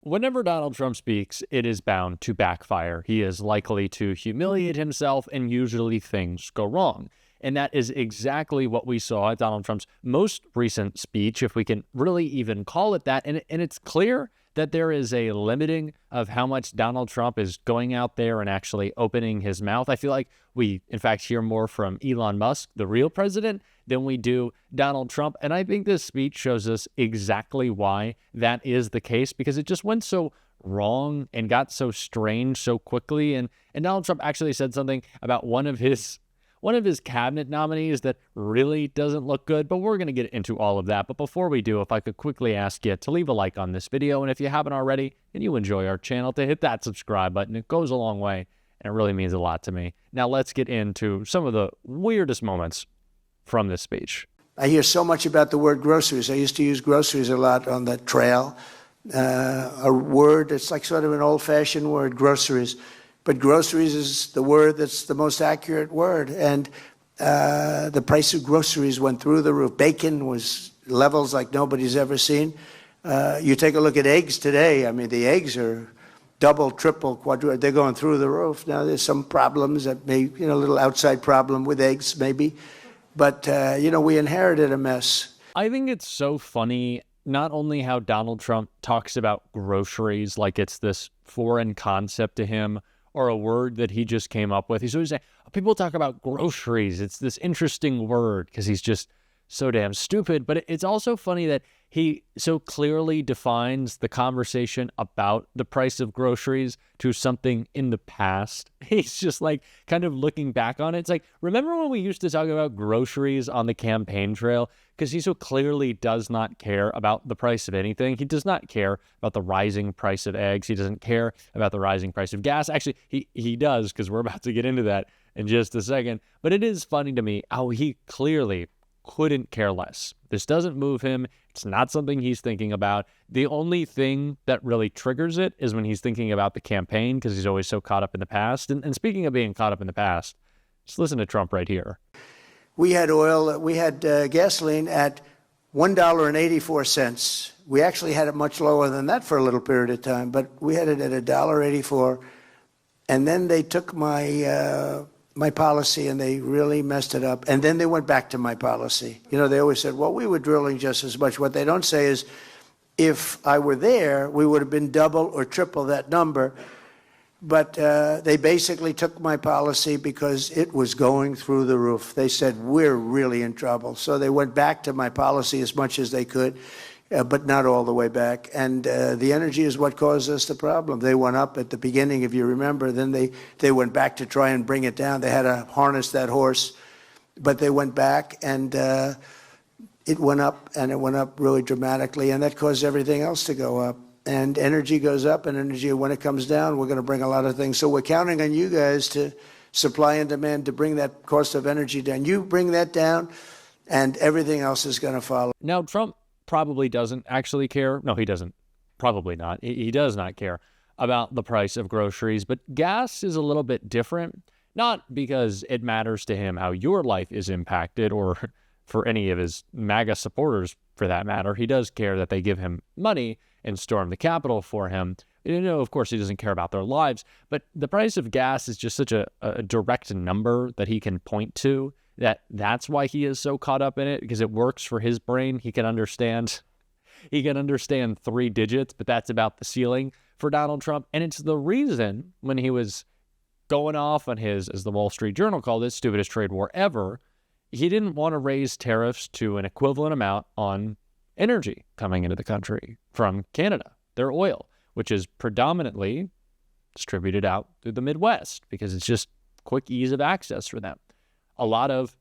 Whenever Donald Trump speaks, it is bound to backfire. He is likely to humiliate himself, and usually things go wrong. And that is exactly what we saw at Donald Trump's most recent speech, if we can really even call it that. And it's clear that there is a limiting of how much Donald Trump is going out there and actually opening his mouth. I feel like we, in fact, hear more from Elon Musk, the real president, than we do Donald Trump. And I think this speech shows us exactly why that is the case, because it just went so wrong and got so strange so quickly. And Donald Trump actually said something about one of his cabinet nominees that really doesn't look good, but we're going to get into all of that. But before we do, if I could quickly ask you to leave a like on this video, and if you haven't already and you enjoy our channel, to hit that subscribe button. It goes a long way, and it really means a lot to me. Now let's get into some of the weirdest moments from this speech. I hear so much about the word groceries. I used to use groceries a lot on the trail. A word, it's like sort of an old-fashioned word, groceries. But groceries is the word that's the most accurate word. And the price of groceries went through the roof. Bacon was levels like nobody's ever seen. You take a look at eggs today. I mean, the eggs are double, triple, quadruple. They're going through the roof. Now, there's some problems that may, a little outside problem with eggs maybe. But, we inherited a mess. I think it's so funny, not only how Donald Trump talks about groceries like it's this foreign concept to him, or a word that he just came up with. He's always saying, people talk about groceries. It's this interesting word because he's just so damn stupid. But it's also funny that he so clearly defines the conversation about the price of groceries to something in the past. He's just like kind of looking back on it. It's like, remember when we used to talk about groceries on the campaign trail? Because he so clearly does not care about the price of anything. He does not care about the rising price of eggs. He doesn't care about the rising price of gas. Actually, he does, because we're about to get into that in just a second. But it is funny to me how he clearly couldn't care less. This doesn't move him. It's not something he's thinking about. The only thing that really triggers it is when he's thinking about the campaign, because he's always so caught up in the past. And speaking of being caught up in the past, just listen to Trump right here. We had gasoline at $1.84. We actually had it much lower than that for a little period of time, but we had it at $1.84. And then they took my policy and they really messed it up. And then they went back to my policy. They always said, well, we were drilling just as much. What they don't say is, if I were there, we would have been double or triple that number. But they basically took my policy because it was going through the roof. They said, we're really in trouble. So they went back to my policy as much as they could, but not all the way back. And the energy is what caused us the problem. They went up at the beginning, if you remember. Then they went back to try and bring it down. They had to harness that horse. But they went back, and it went up, and it went up really dramatically. And that caused everything else to go up. And energy goes up, and energy, when it comes down, we're going to bring a lot of things. So we're counting on you guys to supply and demand to bring that cost of energy down. You bring that down, and everything else is going to follow. Now, Trump probably doesn't actually care. No, he doesn't. Probably not. He does not care about the price of groceries. But gas is a little bit different, not because it matters to him how your life is impacted, or for any of his MAGA supporters for that matter. He does care that they give him money and storm the Capitol for him. Of course, he doesn't care about their lives, but the price of gas is just such a direct number that he can point to, that's why he is so caught up in it, because it works for his brain. He can understand 3 digits, but that's about the ceiling for Donald Trump. And it's the reason when he was going off on his, as the Wall Street Journal called it, stupidest trade war ever, he didn't want to raise tariffs to an equivalent amount on energy coming into the country from Canada, their oil, which is predominantly distributed out through the Midwest because it's just quick ease of access for them. A lot of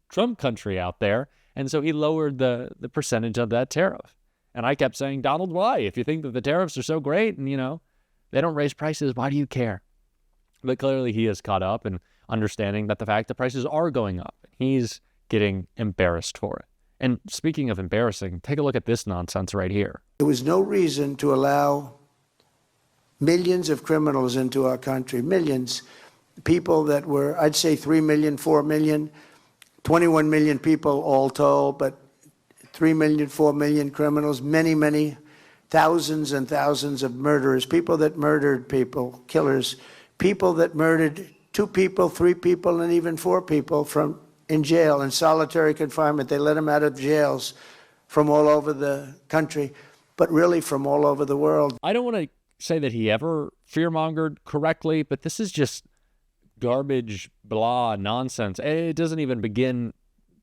Trump country out there. And so he lowered the percentage of that tariff. And I kept saying, Donald, why? If you think that the tariffs are so great and, they don't raise prices, why do you care? But clearly he is caught up in understanding that the fact that prices are going up, he's getting embarrassed for it. And speaking of embarrassing, take a look at this nonsense right here. There was no reason to allow millions of criminals into our country, millions. People that were, I'd say 3 million, 4 million, 21 million people all told, but 3 million, 4 million criminals, many thousands and thousands of murderers, people that murdered people, killers, people that murdered 2 people, 3 people, and even 4 people in jail, in solitary confinement. They let them out of jails from all over the country, but really from all over the world. I don't want to say that he ever fear-mongered correctly, but this is just garbage, blah, nonsense. It doesn't even begin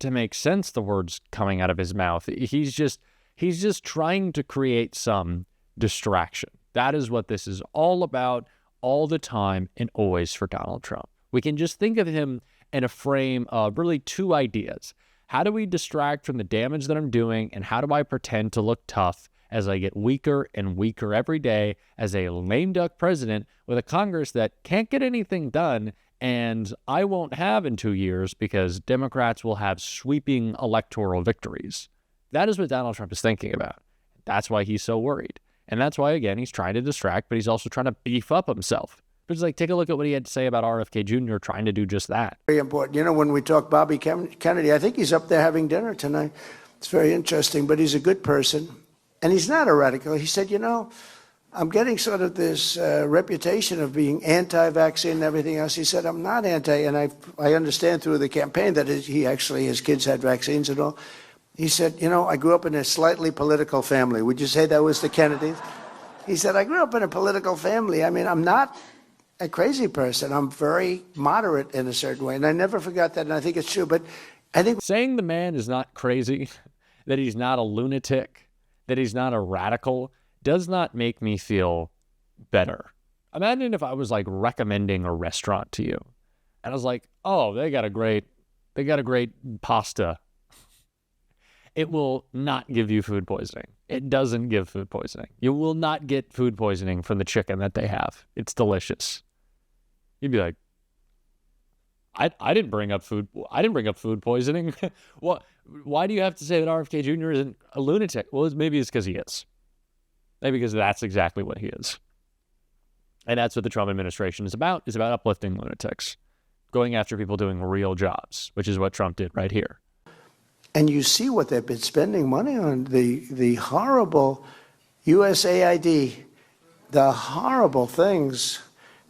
to make sense, the words coming out of his mouth. He's just trying to create some distraction. That is what this is all about, all the time and always for Donald Trump. We can just think of him in a frame of really 2 ideas. How do we distract from the damage that I'm doing, and how do I pretend to look tough as I get weaker and weaker every day as a lame duck president with a Congress that can't get anything done, and I won't have in 2 years because Democrats will have sweeping electoral victories. That is what Donald Trump is thinking about. That's why he's so worried. And that's why, again, he's trying to distract, but he's also trying to beef up himself. But it's like, take a look at what he had to say about RFK Jr. trying to do just that. Very important. You know, when we talk Bobby Kennedy, I think he's up there having dinner tonight. It's very interesting, but he's a good person. And he's not a radical. He said, you know, I'm getting sort of this reputation of being anti-vaccine and everything else. He said, I'm not anti, and I understand through the campaign that his kids had vaccines and all. He said, you know, I grew up in a slightly political family. Would you say that was the Kennedys? He said, I grew up in a political family. I mean, I'm not a crazy person. I'm very moderate in a certain way. And I never forgot that, and I think it's true. But I think saying the man is not crazy, that he's not a lunatic, that he's not a radical, does not make me feel better. Imagine if I was like recommending a restaurant to you, and I was like, oh, they got a great pasta. It will not give you food poisoning. It doesn't give food poisoning. You will not get food poisoning from the chicken that they have. It's delicious. You'd be like, I didn't bring up food poisoning. What? Why do you have to say that RFK Jr. isn't a lunatic? Well, maybe it's because he is. Maybe because that's exactly what he is. And that's what the Trump administration is about uplifting lunatics, going after people doing real jobs, which is what Trump did right here. And you see what they've been spending money on, the horrible USAID, the horrible things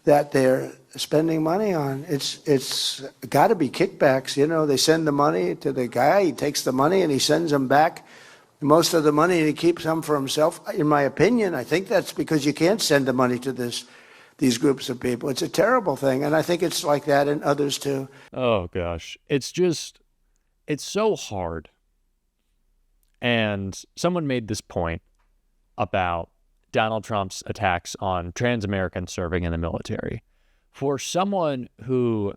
that they're spending money on. It's got to be kickbacks. You know, they send the money to the guy, he takes the money and he sends them back most of the money, and he keeps some for himself. In my opinion, I think that's because you can't send the money to these groups of people. It's a terrible thing, and I think it's like that in others too. Oh gosh, it's so hard. And someone made this point about Donald Trump's attacks on trans Americans serving in the military. For someone who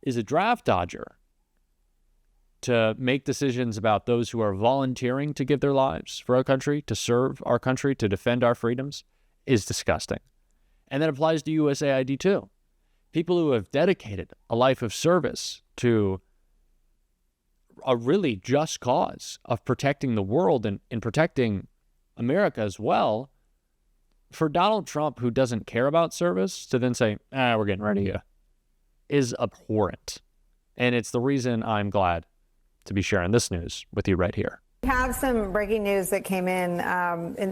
is a draft dodger to make decisions about those who are volunteering to give their lives for our country, to serve our country, to defend our freedoms, is disgusting. And that applies to USAID too. People who have dedicated a life of service to a really just cause of protecting the world and protecting America as well. For Donald Trump, who doesn't care about service, to then say, we're getting rid of you, is abhorrent. And it's the reason I'm glad to be sharing this news with you right here. We have some breaking news that came in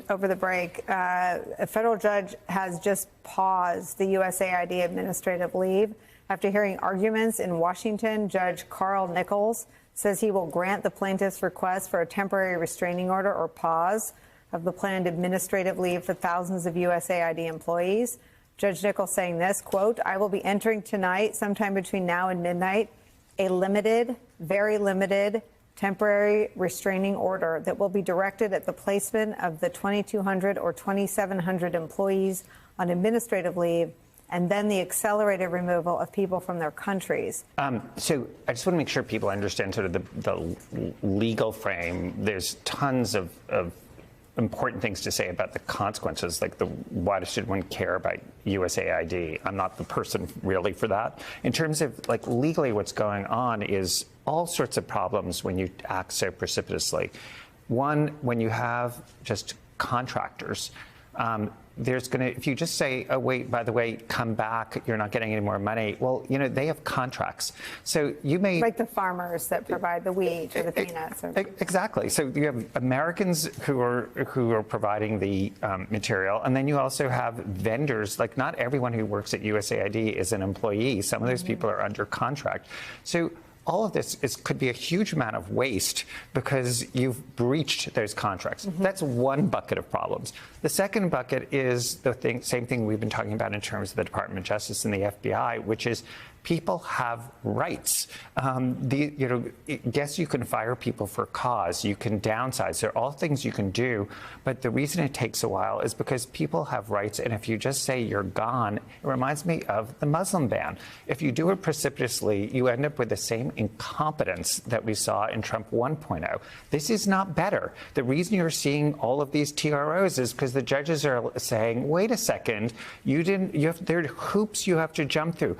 over the break. A federal judge has just paused the USAID administrative leave. After hearing arguments in Washington, Judge Carl Nichols says he will grant the plaintiff's request for a temporary restraining order or pause of the planned administrative leave for thousands of USAID employees. Judge Nichols saying this, quote, I will be entering tonight, sometime between now and midnight, a limited, very limited, temporary restraining order that will be directed at the placement of the 2,200 or 2,700 employees on administrative leave, and then the accelerated removal of people from their countries. So I just want to make sure people understand sort of the legal frame. There's tons of important things to say about the consequences, like why should one care about USAID? I'm not the person really for that. In terms of like legally what's going on is all sorts of problems when you act so precipitously. One, when you have just contractors There's going to, if you just say, oh, wait, by the way, come back, you're not getting any more money. Well, you know, they have contracts. So you may. Like the farmers that provide the wheat or the peanuts. Exactly. So you have Americans who are providing the material. And then you also have vendors. Like, not everyone who works at USAID is an employee. Some of those people are under contract. So all of this could be a huge amount of waste because you've breached those contracts. That's one bucket of problems. The second bucket is the same thing we've been talking about in terms of the Department of Justice and the FBI, which is people have rights. Yes, you can fire people for cause, you can downsize. There are all things you can do, but the reason it takes a while is because people have rights, and if you just say you're gone, it reminds me of the Muslim ban. If you do it precipitously, you end up with the same incompetence that we saw in Trump 1.0. This is not better. The reason you're seeing all of these TROs is because the judges are saying, wait a second, there are hoops you have to jump through.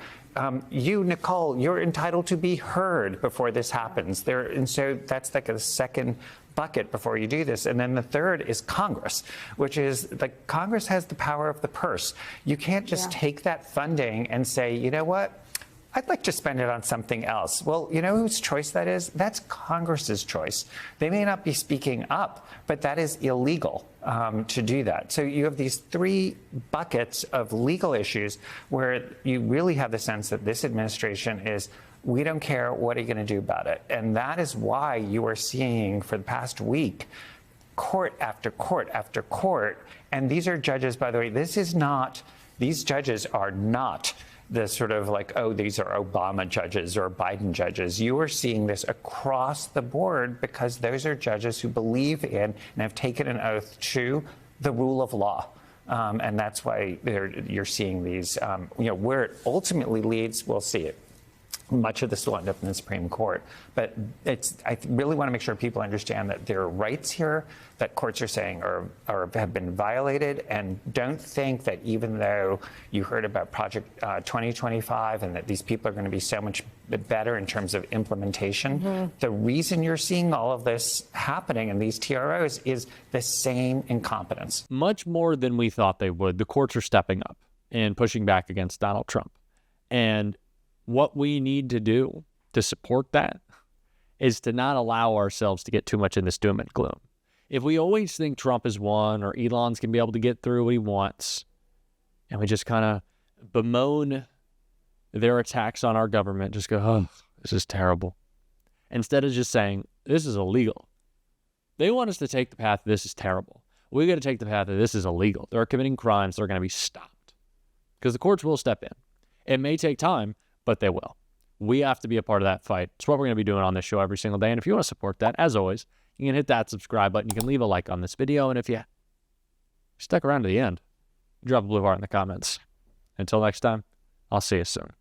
Nicole, you're entitled to be heard before this happens. And so that's like a second bucket before you do this. And then the third is Congress, which is like Congress has the power of the purse. You can't just take that funding and say, you know what? I'd like to spend it on something else. Well, you know whose choice that is? That's Congress's choice. They may not be speaking up, but that is illegal to do that. So you have these three buckets of legal issues where you really have the sense that this administration is, we don't care, what are you going to do about it? And that is why you are seeing for the past week court after court after court. And these are judges, by the way, these judges are not the sort of like, oh, these are Obama judges or Biden judges. You are seeing this across the board because those are judges who believe in and have taken an oath to the rule of law. And that's why you're seeing these, where it ultimately leads, we'll see it. Much of this will end up in the Supreme Court. But I really want to make sure people understand that there are rights here that courts are saying have been violated. And don't think that even though you heard about Project 2025 and that these people are going to be so much better in terms of implementation, the reason you're seeing all of this happening in these TROs is the same incompetence. Much more than we thought they would. The courts are stepping up and pushing back against Donald Trump. And what we need to do to support that is to not allow ourselves to get too much in this doom and gloom. If we always think Trump has won or Elon's going to be able to get through what he wants, and we just kind of bemoan their attacks on our government, just go, oh, this is terrible, instead of just saying, this is illegal. They want us to take the path, this is terrible. We got to take the path of this is illegal. They're committing crimes, they're going to be stopped. Because the courts will step in. It may take time, but they will. We have to be a part of that fight. It's what we're going to be doing on this show every single day. And if you want to support that, as always, you can hit that subscribe button. You can leave a like on this video. And if you stuck around to the end, drop a blue heart in the comments. Until next time, I'll see you soon.